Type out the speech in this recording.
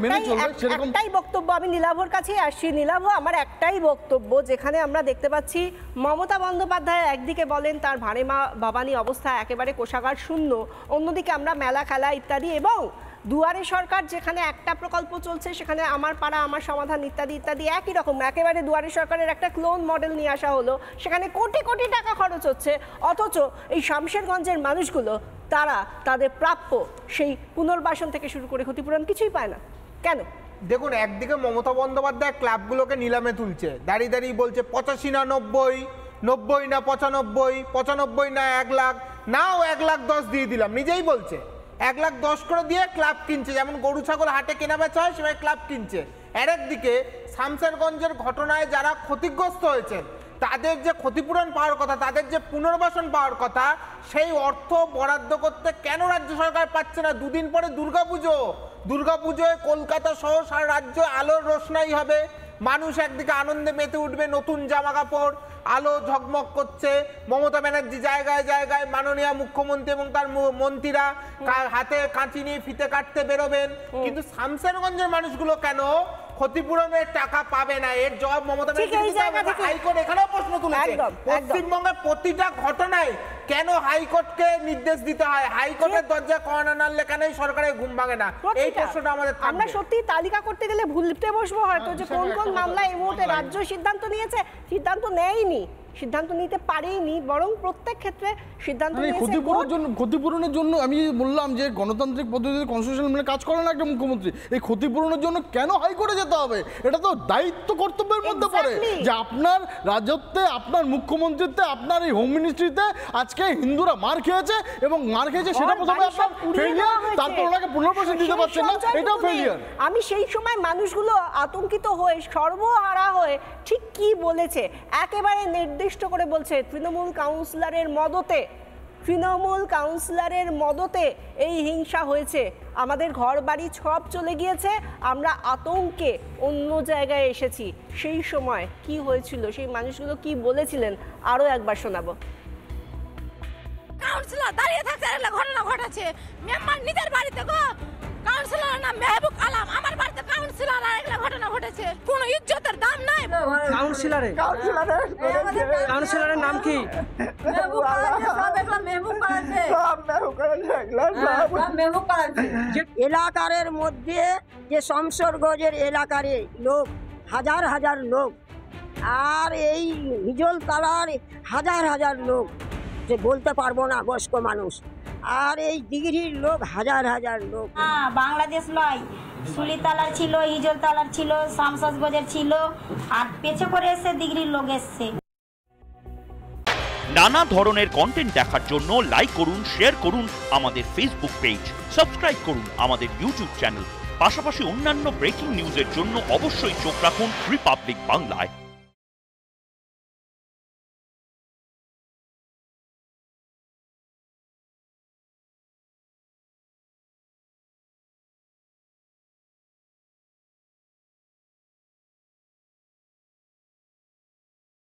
মেনে চলবে সেরকম একটাই বক্তব্য। আমি নীলাভর কাছে আসছি। নীলাভ, আমার একটাই বক্তব্য, যেখানে আমরা দেখতে পাচ্ছি মমতা বন্দ্যোপাধ্যায় একদিকে বলেন তার ভাড়েমা বাবানি অবস্থা একেবারে কোষাগার শূন্য, অন্যদিকে আমরা মেলা খেলা ইত্যাদি, এবং দুয়ারে সরকার যেখানে একটা প্রকল্প চলছে সেখানে আমার পাড়া আমার সমাধান ইত্যাদি ইত্যাদি একই রকম, একেবারে দুয়ারে সরকারের একটা ক্লোন মডেল নিয়ে আসা হলো, সেখানে কোটি কোটি টাকা খরচ হচ্ছে, অথচ এই শামশেরগঞ্জের মানুষগুলো তারা তাদের প্রাপ্য সেই পুনর্বাসন থেকে শুরু করে ক্ষতিপূরণ কিছুই পায় না কেন? দেখুন, একদিকে মমতা বন্দ্যোপাধ্যায় ক্লাবগুলোকে নিলামে তুলছে, দাঁড়িয়ে দাঁড়িয়ে বলছে 85 না 90, 90 না 95, 95 না 1 লাখ, নাও 1,10,000 দিয়ে দিলাম, নিজেই বলছে 1,10,000 করে দিয়ে ক্লাব কিনছে, যেমন গরু ছাগল হাটে কেনা বেচা হয় সেভাবে ক্লাব কিনছে। আর একদিকে শামশেরগঞ্জের ঘটনায় যারা ক্ষতিগ্রস্ত হয়েছেন তাদের যে ক্ষতিপূরণ পাওয়ার কথা, তাদের যে পুনর্বাসন পাওয়ার কথা, সেই অর্থ বরাদ্দ করতে কেন রাজ্য সরকার পাচ্ছে না? দুদিন পরে দুর্গাপুজোয় কলকাতা সহ সারা রাজ্য আলোর রোশনাই হবে, মানুষ একদিকে আনন্দে মেতে উঠবে, নতুন জামা কাপড়, আলো ঝকমক করছে, মমতা ব্যানার্জি জায়গায় জায়গায় মাননীয় মুখ্যমন্ত্রী এবং তার মন্ত্রীরা হাতে কাঁচি নিয়ে ফিতে কাটতে বেরোবেন, কিন্তু শামশেরগঞ্জের মানুষগুলো কেন ক্ষতিপূরণের টাকা পাবে না? এর জবাব মমতা ব্যানার্জি হাইকোর্ট এখানেও প্রশ্ন তুলেছে। পশ্চিমবঙ্গের প্রতিটা ঘটনায় কেন হাইকোর্টকে নির্দেশ দিতে হয়? হাইকোর্টের দরজা কর্না নাড়লে কেন সরকারের ঘুম ভাঙে না? এই প্রশ্নটা আমাদের। আমরা সত্যি তালিকা করতে গেলে ভুলতে বসবো হয়তো যে কোন কোন মামলায় এই মুহূর্তে রাজ্য সিদ্ধান্ত নিয়েছে, সিদ্ধান্ত নেয়নি, সিদ্ধান্ত নিতে পারেনি, বরং প্রত্যেক ক্ষেত্রে সিদ্ধান্ত নিয়েছে। ক্ষতিপূরণের জন্য আমি বললাম যে গণতান্ত্রিক পদ্ধতিতে কনস্টিটিউশন মেনে কাজ করে না একটা মুখ্যমন্ত্রী, এই ক্ষতিপূরণের জন্য কেন হাইকোর্টে যেতে হবে? এটা তো দায়িত্ব কর্তব্যের মধ্যে পড়ে যে আপনার রাজত্বে, আপনার মুখ্যমন্ত্রীতে, আপনার এই হোম মিনিস্ট্রিতে আজকে হিন্দুরা মার খেয়েছে, এবং মার খেয়েছে সেটা প্রথমে আপনার ফেলিয়ার, তারপর ওনাকে পুনর্বাসন দিতে পারছেন না, এটাও ফেলিয়ার। আমি সেই সময় মানুষগুলো আতঙ্কিত হয়ে সর্বহারা হয়ে ঠিক কি বলেছে একেবারে নির্দিষ্ট করে বলছে, তৃণমূল কাউন্সিলরের মদতে এই হিংসা হয়েছে, আমাদের ঘর বাড়ি সব চলে গিয়েছে, আমরা আতঙ্কে অন্য জায়গায় এসেছি। সেই সময় কি হয়েছিল, সেই মানুষগুলো কি বলেছিলেন, আরো একবার শোনাবো। কাউন্সিলর দাঁড়িয়ে থাকতে ঘটনা ঘটেছে, মেম্বার নিজের বাড়িতে গো, কাউন্সিলরের নাম মেহবুব আলম, আমার বাড়িতে কাউন্সিলর আর এগুলা ঘটনা ঘটেছে, কোনো ইজ্জতের দাম নাই। কাউন্সিলরের নাম কি? এলাকার মধ্যে যে শামশেরগঞ্জের এলাকার লোক, হাজার হাজার লোক, আর এই হিজল তালার হাজার হাজার লোক, যে বলতে পারবো না, বয়স্ক মানুষ, আর এই দিঘির লোক হাজার হাজার লোক। বাংলাদেশ নয়, সুলিতালার ছিল, হিজল তালার ছিল, শামশেরগঞ্জের ছিল, আর পেছে করে এসে দিঘির লোক এসছে। নানা ধরনের কন্টেন্ট দেখার জন্য লাইক করুন, শেয়ার করুন আমাদের ফেসবুক পেজ, সাবস্ক্রাইব করুন আমাদের ইউটিউব চ্যানেল, পাশাপাশি অন্যান্য ব্রেকিং নিউজের জন্য অবশ্যই চোখ রাখুন রিপাবলিক বাংলায়।